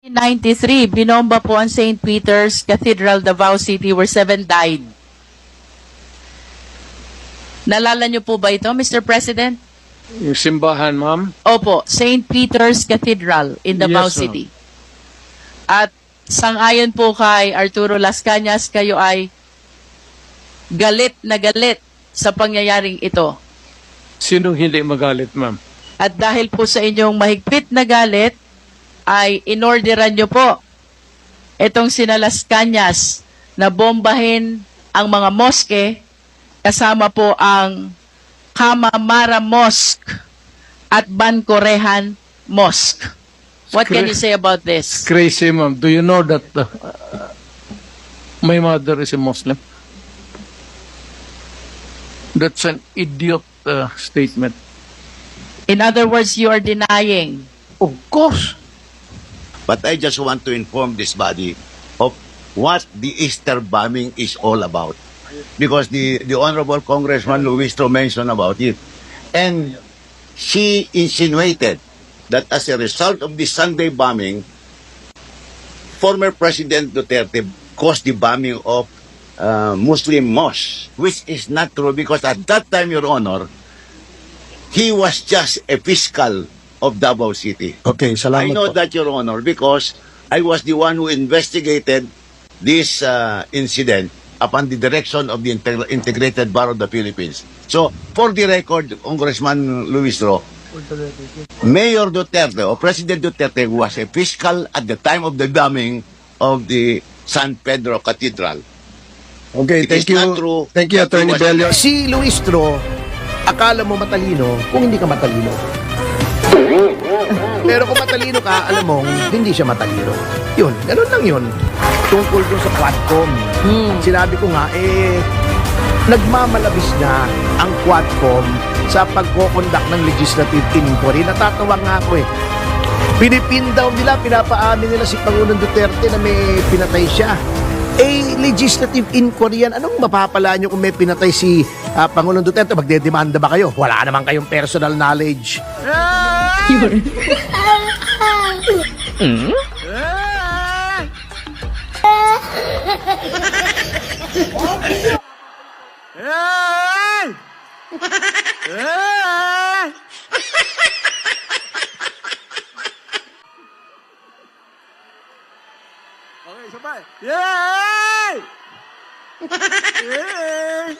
1993, binomba po ang St. Peter's Cathedral, Davao City, where 7 died. Nalala niyo po ba ito, Mr. President? Yung simbahan, ma'am? Opo, St. Peter's Cathedral in Davao Yes, ma'am. City. At sangayon po kay Arturo Las Cañas, kayo ay galit na galit sa pangyayaring ito. Sinong hindi magalit, ma'am? At dahil po sa inyong mahigpit na galit, ay inorderan nyo po itong sina Las Cañas na bombahin ang mga moske kasama po ang Kamamara Mosque at Bancorehan Mosque. What can you say about this? Crazy, ma'am. Do you know that my mother is a Muslim? That's an idiot statement. In other words, you are denying. Of course. But I just want to inform this body of what the Easter bombing is all about. Because the Honorable Congressman Luistro mentioned about it. And she insinuated that as a result of the Sunday bombing, former President Duterte caused the bombing of Muslim mosques, which is not true because at that time, Your Honor, he was just a fiscal of Davao City. Okay, salamat I know po. that, Your Honor, because I was the one who investigated this incident upon the direction of the Integrated Bar of the Philippines. So, for the record, Congressman Luistro, Mayor Duterte or President Duterte was a fiscal at the time of the bombing of the San Pedro Cathedral. Okay, It thank is you. not true Thank you, that he Attorney was- Bello. Si Luistro, akala mo matalino kung hindi ka matalino. Pero kung matalino ka, alam mong hindi siya matalino. Yun, ganun lang yun. Tungkol dun sa Quadcom. Sinabi ko nga, nagmamalabis na ang Quadcom sa pagkoconduct ng legislative inquiry. Natatawa nga ako Pinipin daw nila, pinapaamin nila si Pangulong Duterte na may pinatay siya. Legislative inquiry yan. Anong mapapala nyo kung may pinatay si Pangulong Duterte? Magdedemanda ba kayo? Wala naman kayong personal knowledge. Okay, sabay. Yay! Yay!